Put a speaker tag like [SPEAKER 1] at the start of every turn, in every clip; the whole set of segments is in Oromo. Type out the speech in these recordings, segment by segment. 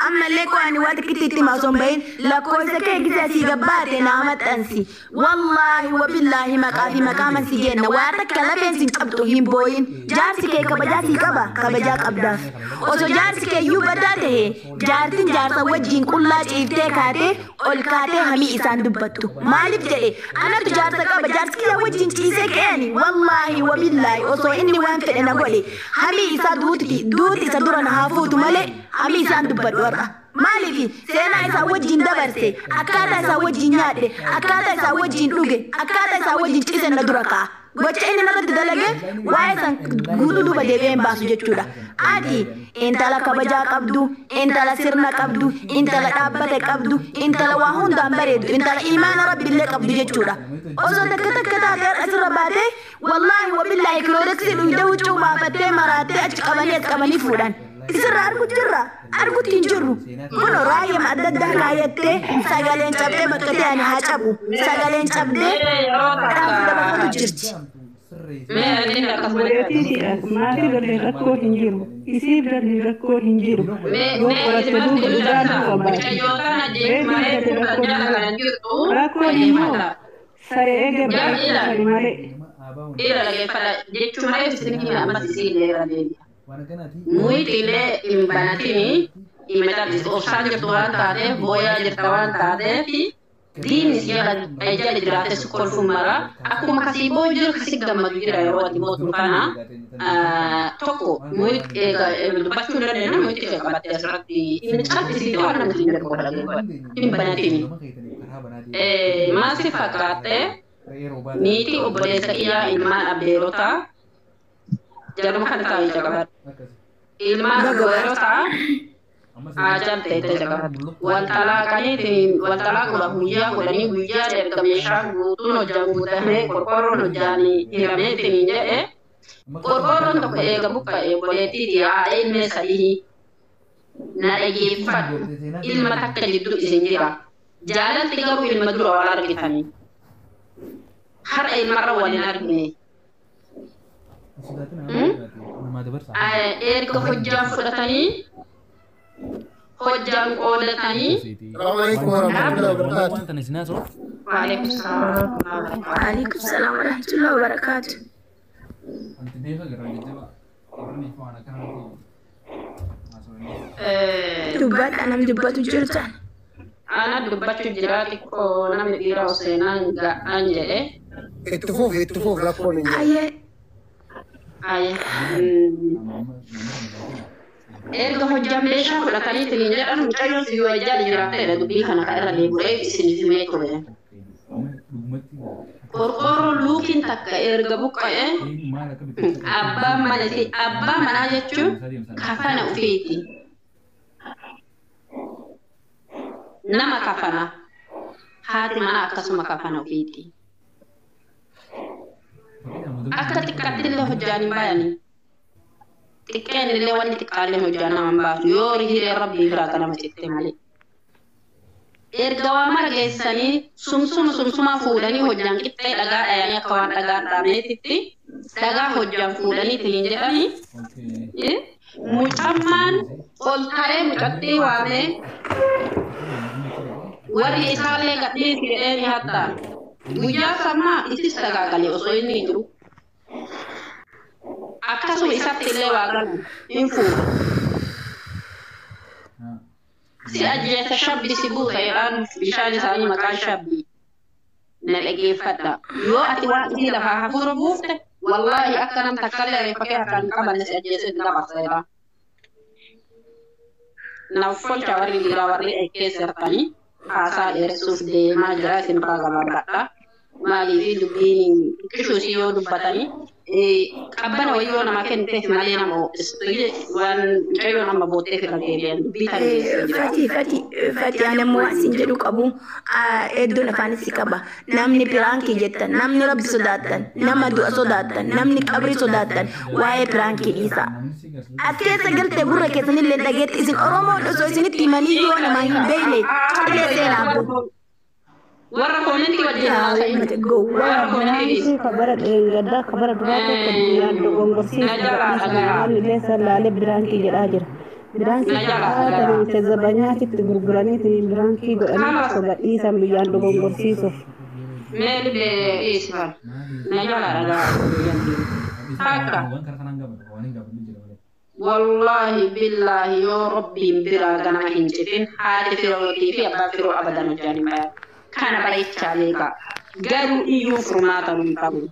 [SPEAKER 1] أما لكو أنا واتك تتي ما صنبين لكو سكي جساسي قباتي نامت أنسي والله وبالله مقافي مقاما سيجينا واتك لبين سنقبتو هم بوين جارسي كي كبجاسي كبا كبجاك أبداف وسو جارسي كي يوبداته جارتين جارتا وجين كلا جيفتي كاتي والكاتي همي إسان دبتو مالف جئي أنا تجارتا كبا جارسي كي وجين تيسي كيني والله وبالله وسو إني وانفد أنا قولي همي إسان دوتي سدورنا هافوتو مالي همي إسان دبت ورقا مالفي سينا إسان وجين دبرسي أكاتا إسان وجين نيادي أكاتا إسان وجين دوغي أكاتا إسان وجين تيسي ندوركا gocha inni narratti dalage waa'ee san guutuu duuba deebi'een baasu jechuudha. Ati intala kabajaa qabdu, intala sirna qabdu, intala dhaabbate qabdu, intala waa hundaan bareedu, intala imaana rabbillee qabdu jechuudha. Osoo takka taatee asirra baatee wallaahi wabillaahi kiloodeksii dhugdee huccuu baafattee maraattee achi qabanii fuudhan. Isirra argutti hin jirru. Kun raayyaa adda addaa kaayattee sagaleen cabdee bakka ta'an haa cabu. Sagaleen cabdee dhaabbii dabalatu jirti.
[SPEAKER 2] Maatii galee rakkoo hin jiru. Isii galee rakkoo hin jiru. Yoo qoratte duuba dhugaan dhufa baate. Beekni rakkoo immoo saree eege baay'ee malee.
[SPEAKER 3] Jechuun malee isin ammas isii leera deebi'a. Muitile imbanatini imeta osaan jirtu waan taateef booyaa jirta waan taateef diinni siyaala ejjala jiraate si kolfu mara akkuma kasii boo jiru kasii gammadu jira yeroo ati mootu kana tokko dubbachuu dandeenya muitti qabattee asirratti inni caalchisii waan namatti hin jedhu imbanatini maasi fakkaate niitii obboleessa iyyaa ilmaan abbeerotaa Jangan makan tahu cakap. Ilmu berota, ajar tete cakap. Wantala kani ti wantala kuda huja kuda ni huja dari kebiasa gutu no jamu deh korporo no jani irame ti ninja korporo no kebuka boleh ti dia ilmu salihi. Na lagi fat ilmu tak kejitu isinjira. Jalan 3 ilmu dulu awal kita ni. Har ilmu rawalin argini. Erga hojjaan fudhatanii hojjaan qoodatanii waalaikum salaam warahmatullahi wabarakatuh. Dubbadha namni dubbatu jirtan. Ana dubbachuu jiraati koo namni dhiira oseenaan ga'aan jedhe.
[SPEAKER 4] Itti fuuf rakkoon hin jiru.
[SPEAKER 3] Erga hojjaan meeshaa fudhatanii tiliin jedhan mucayyoon si yoo ijaan jiraattedha dubbii kana kan irra deebi'ee isiniif himee ture. Qorqoorroon luukiin takka erga buqqa'ee abbaa manaa jechuun kafana ofiiti. Nama kafana haati manaa akkasuma kafana ofiiti. Akka xiqqaatti illee hojjaan hin baay'anii. Xiqqeen illee wanni xiqqaallee hojjaan nama hin baasu yoo hiree rabbii biraa nama citte malee. Erga waa mara geessanii sumsuma fuudhanii hojjaan qixxee dhagaa dhayanii akka waan dhagaa dhaameetitti dhagaa hojjaan fuudhanii tiliin jedhanii mucammaan ol taree mucattii waamee warri isaallee gadhii fidhee hattaa. Guyyaa sammaa isis dagaagalee osoo inni hin jiru. Akkasuma isatti illee waa galu hin fuudhu. Si ajjeesa shabbi si buusa jedhaan bishaan isaanii maqaan shabbi. Na dhageeffadha. Yoo ati waan isii lafaa hafuura buufte wallaahi akka nam takkallee reeffakee harkaan qabanne si ajjeesa itti dabarsa jedhaa. Naaf folcha warri dhiiraa warri keessa hirtanii. Haasaa dheeressuuf deemaa jira isin irraa gabaabadha. Maaliif dubbiin qishuu si yoo dubbatanii qabbana wayyoo nama kenniteef malee nama waan mucayyoo nama bootteef irra deebi'an dubbii kan
[SPEAKER 1] Fati ani ammoo asin jedhu qabu hedduun afaanis qaba. Namni piraankii jettan, namni rabbi sodaattan, nama du'a sodaattan, namni qabrii sodaattan waa'ee piraankii dhiisa. As keessa galtee gurra keessanillee dhageetti isin Oromoon osoo isinitti himanii yoo nama hin beekne qilee seenaa bu'u.
[SPEAKER 3] Warra koomenti wajjin
[SPEAKER 2] kabara dheeraddaa kabara duraatti kan yaaddo gongorsiisu illee sallaalee biraankii jedhaa jira. Biraanki haadha keezzabanyaatti itti gurguraniiti biraankii godhanii soba dhiisan biyyaan dogongorsiisuuf.
[SPEAKER 3] Meel isfan najala raga haka wallahi billahi yo rabbi bira gana hinjifin hadi firoti fi abba firo abadan janima kana baricha lega garu iyo furmata dum tabu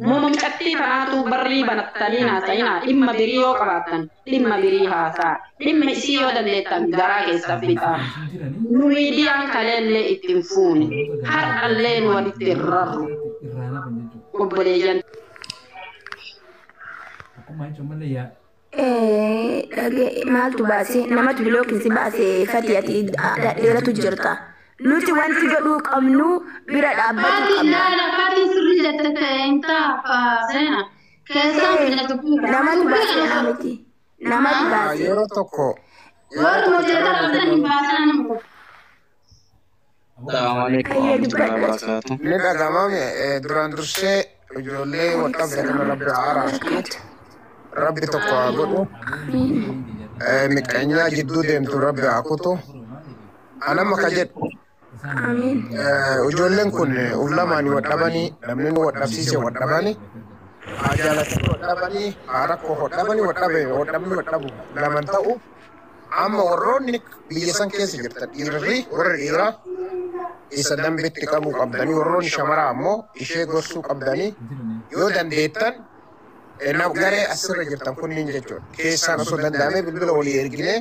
[SPEAKER 3] momom catti tanatu barri banattalina sayna imma biriyo qabatan imma biri hasa imma isiyo dandetan gara ke safita nuidian kalelle itinfuni har allen waditirrar obboleyan
[SPEAKER 1] maaltu baase namatu bilookinsi baase fatiyati dheeratu jirta nuti wanti godhuu qabnu bira dhaabbatu qabna namatu baase namiti namatu baase
[SPEAKER 4] yeroo tokko ni dhagamame duraan dursee ijoollee waqaf jedhama rabbi araartuut rabbi tokko haa godhu miqanyaa jidduu deemtu rabbi haa kutu anama ka jedhu ijoolleen kun uf lamaanii wadhabanii namni nu wadhabsiise wadhabanii haa jaalatanii wadhabanii haa rakkoo wadhabanii wadhabni wadhabu laman ta'u amma warroonni biyya san keessa jirtan dhiirri warra dhiiraa isa dambitti qabu qabdanii warroonni shamaraa ammoo ishee gorsuu qabdanii yoo dandeettan garee asirra jirtan kunniin jechuudha keessaan osoo danda'amee bilbila walii erginee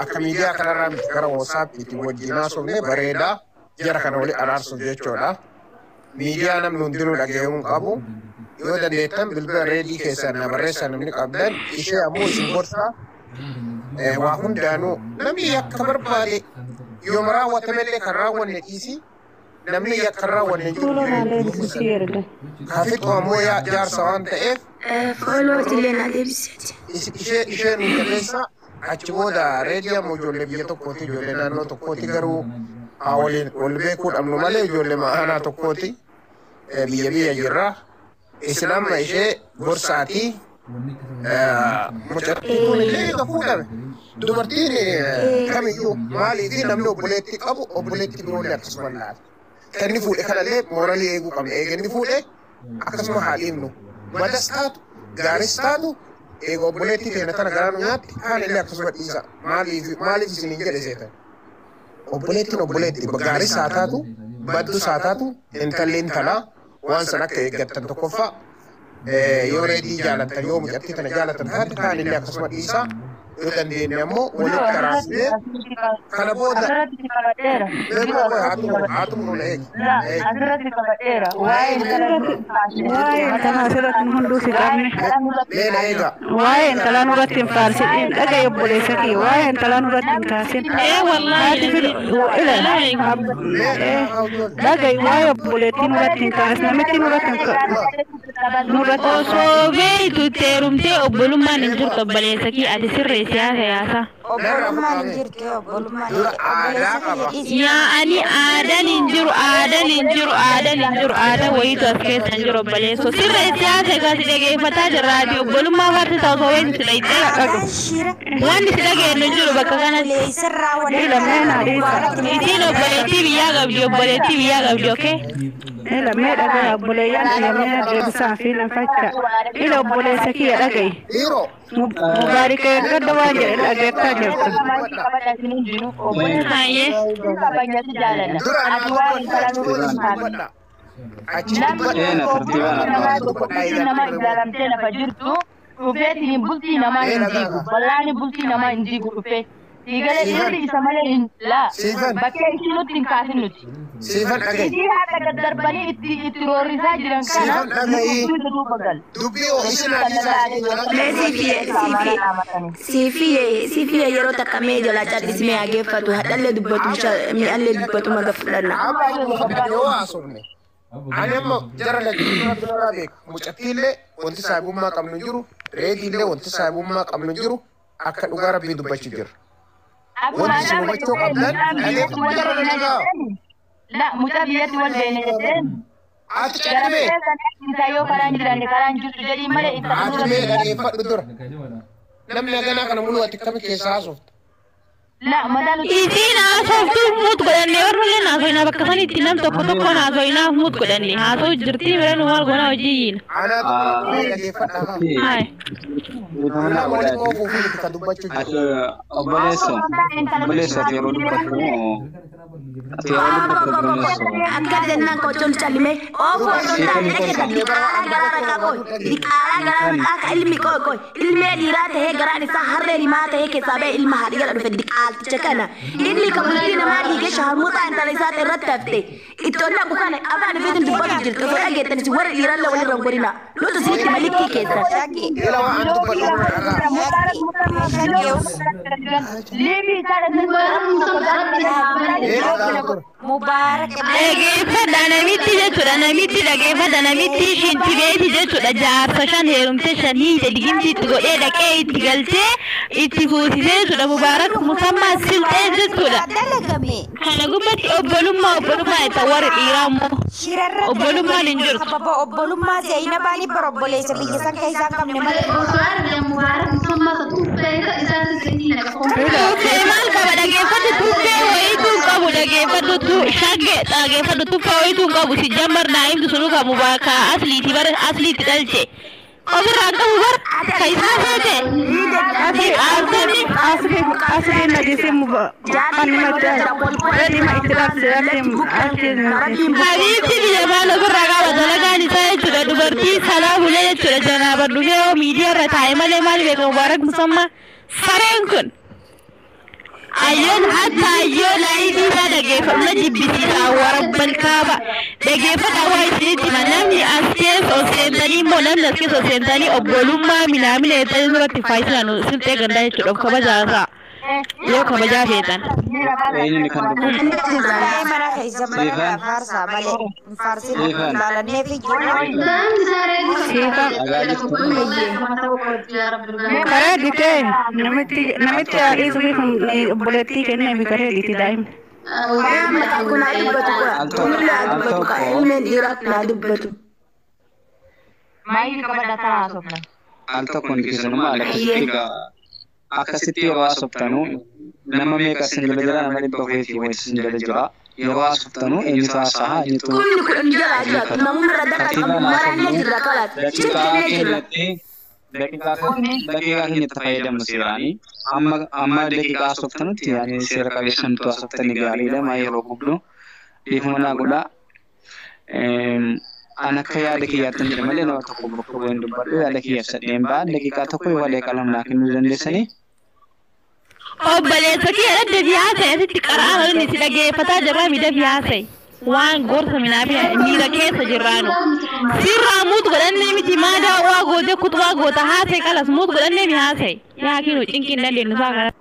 [SPEAKER 4] akka miidiyaa kanarraa miti gara WhatsAppiitiin wajjin haasofne bareedaa jara kana walii araarsuuf jechuudha miidiyaa namni hundinuu dhaga'amuu qabu yoo dandeettan bilbila reedii keessaan na barreessaa namni qabdan ishee ammoo isin gorsaa waa hundaanuu namni akka barbaade yoo raawwatamellee kan raawwanne dhiisi namni yakka raawwanne jiru kafixu ammoo jaarsa waan ta'eef
[SPEAKER 1] foolootillee na deebiseti
[SPEAKER 4] isheen hundameessa achi booda reedii ammoo ijoollee biyya tokkooti ijoollee naannoo tokkooti garuu haa wal beekuu dhabnu malee ijoollee ma'aanaa tokkooti biyya jirraa isin amma ishee gorsaatii mucattiin illee fuudhame dubartiin kamiyyuu maaliifi namni obboleetti qabu obboleetti biroollee akkasuma laata kanni fuudhe kanallee mooralii eeguu qabna eeganni fuudhe akkasuma haa dhiibnu madas taatu gaaris taatu eega obboleetti keenya tana garaanu nyaatti haanillee akkasuma dhiisa maaliif isiniin jedhe seetan obboleettiin obboleetti gaaris haa taatu baddus haa taatu intalli intalaa waan san akka eeggattan tokkoffaa yoo reedii jaalatan yoo mucattii tana jaalatan taate kaanillee akkasuma dhiisaa yoo dandeenye ammoo walitti karaasnee kana booda haatumu nuna eegi
[SPEAKER 2] waa'ee kana asirratti nu hunduu si qabne
[SPEAKER 4] leena eega
[SPEAKER 2] waa'ee intalaa nurratti hin faarsin dhagaye obboleessa kee waa'ee intalaa nurratti hin kaasin dhagaye waa'ee obboleettii nurratti hin kaas namitti nurratti hin
[SPEAKER 5] osoo beeytu teerumtee obbolummaan hin jirtu obboleessa kee ati sirree siyaasa yaasa
[SPEAKER 1] obbolummaan hin jirtu obbolummaan
[SPEAKER 5] yaa'anii aadaan hin jiru aadaa wayiitu as keessa hin jiru obboleesso sirree siyaasa egaa si dhageeffataa jirraati obbolummaa farti ta'u osoo wayiin si dhayxee dhaqaqu wanti si dhageenyu hin jiru bakka kanatti isiin obboleettii biyyaa qabdi okee
[SPEAKER 2] lamee dhagaye obboleeyyan lamee deebisaa fi lanfacha ila obboleessa kiyya dhagaye mubaarikee gadda waan jedhe dhageettaa jirtu
[SPEAKER 6] Igale irri isa malee la bakkee isinutti hin kaasin nuti.
[SPEAKER 4] Siifan dhagaye.
[SPEAKER 6] Isii haadha darbanii itti roorrisaa jiran kana
[SPEAKER 4] dubbii oomishin
[SPEAKER 1] Siifii yeroo takka mee jala callismee hageeffatu hadhallee dubbatu mi'allee dubbatu maga fudhanna.
[SPEAKER 4] yoo haasofne ani amma jara lagirraa beeku mucattiillee wanti saahibummaa qabnu jiru reediillee wanti saahibummaa qabnu jiru akka dhugaa rabbii dubbachuu jira. wanti isin hubachuu qabdan dhageeffatu jara dhagaa.
[SPEAKER 6] La mucaa biyyatti wal beene jetteen.
[SPEAKER 4] Ati cadhime.
[SPEAKER 6] Yoo karaan jiran karaan jirtu jedhii malee
[SPEAKER 4] ati mee dhageeffadhu dura. Namni haganaa kana mul'atu akkami keessaa haasofta.
[SPEAKER 6] لا مدانو
[SPEAKER 5] إذا صوتو موت قدني ورملنا صوينا بكفاني تنام تكتكونا صوينا موت قدني هاتو جرتي مرن وال قنا وجيين هاي
[SPEAKER 7] Obboleessa yeroo dubbatu
[SPEAKER 1] akka jennan kochon chalime ofo sontaan eke daddi gara koi gara akka ilmi koi ilmi dhiiraa ta'ee garaan isaa harree limaa ta'ee keessaa ba'e ilma haadhi gara dhufe diqaalticha kana inni kabultii namaa dhiigee shaharmuuxaa intala isaa irratti hafte ittoon dhabu kana afaan ifeetiin dubbatu jirtu osoo dhageettanis warra dhiiraan la walirra godhina nuti sitti malikii keessa
[SPEAKER 6] Mubarak
[SPEAKER 5] dhageeffadha namitti jechuudha namitti dhageeffadha namitti shintibeeti jechuudha jaarsa shan heerumte shanii digimti itti godhee dhaqee itti galchee itti fuusisee jechuudha mubaarak musammaa silxee jechuudha kana gubbatti obbolummaa itti warri dhiiraa immoo obbolummaan hin jirtu
[SPEAKER 6] obbolummaa Zainabaani bara obboleessa biyya san keessaa qabne malee
[SPEAKER 5] maal qaba dhageeffadhu tuffee wayituu qabu dhageeffadhu shagge dhageeffadhu tuffee wayituu qabu si jammar naa'imtu sunu qabu bakka asliitti dhalche ofirraa qabu bar kaisaa feete
[SPEAKER 2] asli najisi
[SPEAKER 5] habiibti biyya maal ofirraa qaba dalagaan isaa jechuudha dubartii salaa bulee jechuudha janaaba dhufee miidiyaa irra taa'e malee maal beeka mubaarak musammaa sareen kun ayyoon hatta ayyoon ayitii isaa dhageeffamna jibbisiisaa warabbal kaaba dhageeffadha waa isinitti namni as keessa osseentanii immoo namni as keessa osseentanii obbolummaa minaamina eettanii duratti faayisinaan silxee gandaa jechuudha of kabajaasaa yoo kabajaa feetan
[SPEAKER 7] eenyuun kan dubbatu
[SPEAKER 6] mana keessa mana faarsaa malee faarsiin laalannee fi
[SPEAKER 2] karaa ditee namitti haadhiisuu fi obboleettii kennee fi karee diti daa'imni.
[SPEAKER 6] Maayii qabadha taa'aa sofna.
[SPEAKER 7] al tokkoon keessanuma akkasitti yeroo haasoftanuu nama meeqa isin jala jira nama dhibba keetii wayii isin jala jira yeroo haasoftanuu eenyutu haasa'a eenyutu daqiiqaa keenyatti fayyadamu seeraanii amma daqiiqaa haasoftanutti yaani seera qabeessantu haasoftanii gaariidha maa yeroo gubdu dhiifama naa godhaa an akka yaada kiyyaatti hin malee nama tokko bakka bu'een dubbadhu yaada kiyyaaf sadheen ba'an daqiiqaa tokko yoo walee qalam naa kennuu dandeessanii.
[SPEAKER 5] Obboleessa kiyya dadda fi haasa'e asitti qara'aa inni si dhageeffataa jirraa miidha fi haasa'e waan gorsa minaa fi miira keessa jirraanu sirraa muut godhannee miti maadaa waa gootee kutubaa goota haasa'e qalas muut godhannee mi haasa'e yaa kinu cinqii hin dandeenyu isaa kana.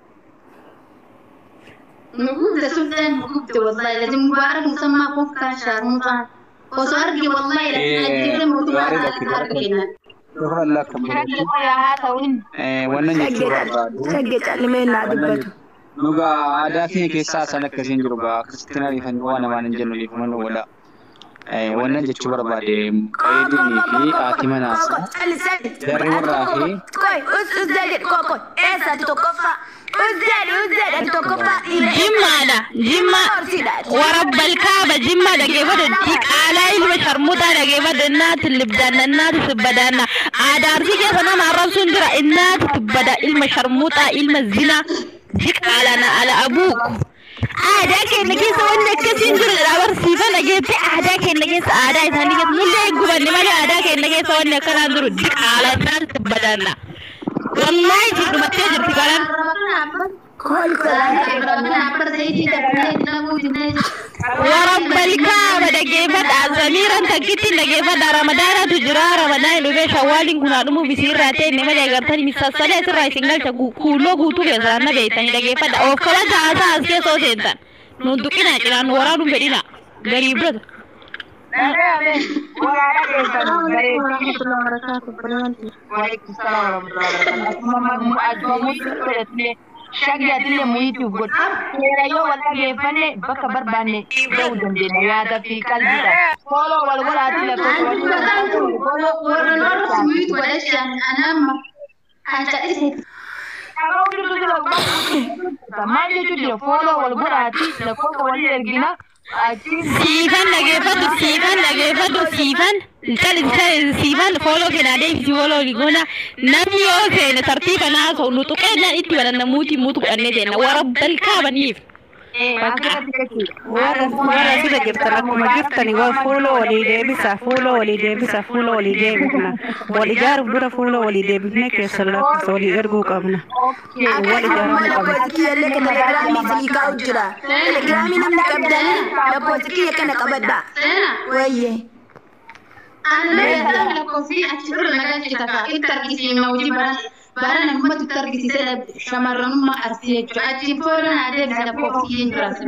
[SPEAKER 3] نقول سودان نقول والله لازم مبارك مسمى فوق كاشار مطعم وصارجي والله لازم موضوع هذا
[SPEAKER 7] Allah kan wannan jechuudha nuga aadaa keenya keessaa san akkasiin jiru gaa kiristiinaa dhiifan waan namaan hin jennu dhiifaman wala wannan jechuu barbaade qeedinii fi haati manaasa jarri warraa fi
[SPEAKER 5] jimmaadha jimma warabbal kaaba jimma dhageeffadha diqaalaa ilma sharmuuxaa dhageeffadha innaati libdaanna innaati sibbadaanna aadaarsi keessa nama arrabsuun jira innaati sibbada ilma sharmuuxaa ilma zina diqaalana ala abuuku aadaa keenya keessa wanni akkasiin jiru dhabarsiifa dhageetti aadaa keenya keessa aadaa isaanii keessa mullee gubanne malee aadaa keenya keessa wanni akkanaan jiru diqaalaa innaati sibbadaanna wallahi jiddumattee jirti kanan ورب الكعبة دقيفة زميرا تكتي دقيفة رمضان تجرى رمضان لبي شوال كنا نمو بسير راتين نما دقرتني مسلسلة سراي سنجل كولو كوتو كسرنا بيتاني دقيفة وفلا جاسا أسكي سوسينتان نندقنا كنا نورانو بدينا غريب رد
[SPEAKER 6] Shagya dille mu YouTube god. Kera yo wala gefane baka barbane daw dande na yada fi kalbita. Kolo wala wala dille ko
[SPEAKER 3] kolo wala wala sumit wala shan anam acha isi
[SPEAKER 6] dabarta maal jechuun jira fooloo wal godhaati lakkoofsa walii ergina achiin
[SPEAKER 5] siifan dhageeffadhu siifan fooloo kenaa deebisi fooloo ligona namni yoo seene tartiiba naasoo nu tuqeennan itti balanna muutu qannee seenna warabbal kaabaniif.
[SPEAKER 2] Warra sida jirtan akkuma jirtani waa fuuloo walii deebisa wal ijaaruuf dura fuuloo walii deebifnee keessa lakkoofsa walii erguu qabna. Wal ijaaruuf qabna.
[SPEAKER 1] Telegiraamii namni qabdanii lakkoofsi kiyya kana qabadha. Wayyee.
[SPEAKER 3] Ana lakkoofsi achi dura nagaa cita itti argisiifna hojii bara namatti itti argisiisee shamarranummaa arsii jechuudha. Achiin fooloo naa deebisa lakkoofsi hin jiraatu.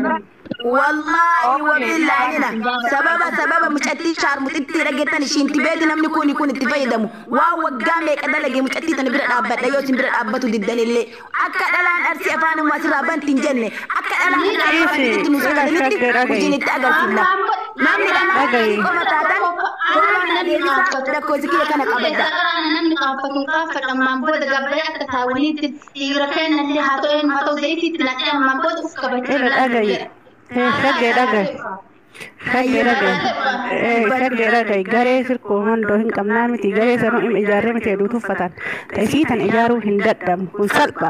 [SPEAKER 1] Wallahi wabillaahina sababa mucattii shaarmuxitti dhageettan ishiinti beedi namni kun itti fayyadamu waa waggaa meeqa dalage mucattii tan bira dhaabbadha yoo isin bira dhaabbatu diddanillee akka dhalaan arsii afaan ummaatirraa banti hin jenne akka dhalaan arsii nu sagalinitti hojiinitti agarsiifna namni dhalaan qoma taatan fooloo deebisa lakkoofsi kiyya kana qabadda.
[SPEAKER 3] Namni qaaffatu qaaffa dhammaan booda gabbayee akka taawwaniitti dhiira kennallee haa ta'u zayitiitti naqee ammaan booda uf qabachuu.
[SPEAKER 2] Shaggeedha garee sirkoo hundoo hin qabnaa miti garee sanuu dhimma ijaarree miti hedduutu uffatan ta'isii tan ijaaruu hin dadhamu kun salpha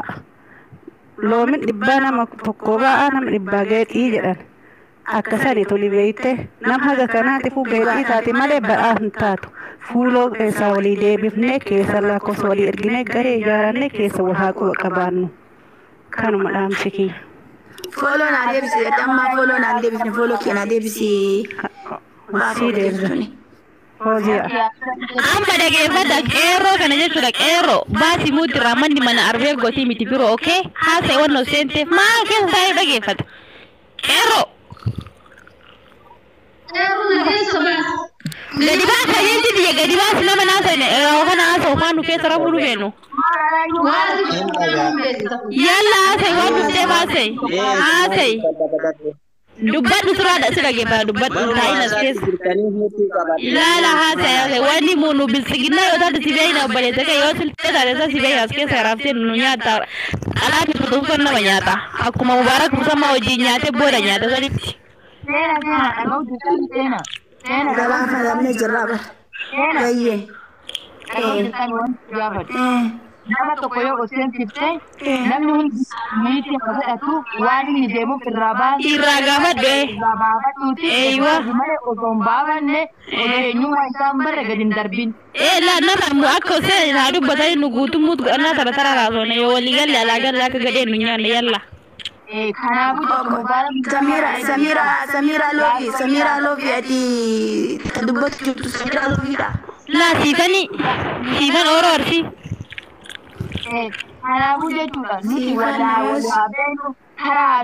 [SPEAKER 2] loomin dhibbaa nama tokko ba'aa nama dhibbaa geexii jedhan akkasani toli beeyte nam haga kanaatifu geexii taati malee ba'aa hin taatu fuuloo keessaa walii deebifnee keessa lakkoofsa walii erginee garee ijaarannee keessa wal haa quba qabaannu kanuma dhaamsi kiyya.
[SPEAKER 1] Follow na debisi damma follow na debisi follow ki na debisi
[SPEAKER 2] si deebisani
[SPEAKER 5] amma dhageeffadha qeerroo kana jechuudha qeerroo baasii muudira manni mana arbee gotii miti biroo okay haasa'e wannoo seenteef maa keessa taa'ee dhageeffata qeerroo gadi baasa jechuudha biyya gadi baasi nama naasa'e kana haasa'u maan nu keessa rafuu nu kennu yalla haasa'e waan dhuftee haasa'e dubbadhu siraadha si dhageeffata dubbadhu taa'ina keessa ilaala haasa'e wanni munu bilsiginna yoo taate si beeyna obboleessa kee yoo siltee taate isa si beeyna as keessa raaftee nu nyaata alaatti fudhuufan nama nyaata akkuma mubaarak musammaa wajjin nyaatee booda nyaata sanitti.
[SPEAKER 1] Gabaafa namni jirraa bara. Bayyee.
[SPEAKER 6] Nama tokko yoo oseensifte namni hundi miitii akka godhatu waan inni deemuuf irraa baatu
[SPEAKER 5] irraa gaafadhe
[SPEAKER 6] malee osoo hin baafanne eenyummaa isaan barre gadi hin darbin.
[SPEAKER 5] La nama akka osoo haa dubbatanii nu guutummuut godhannaa tara tara raasone yoo walii galle alaa galle akka gadheen nu nyaanne yalla.
[SPEAKER 1] Samira Lofi ati dubbatu jirtu Samira Lofiidha.
[SPEAKER 5] La siifan oroorsi.
[SPEAKER 6] Kanaafuu jechuudha nuti walaa beenu karaa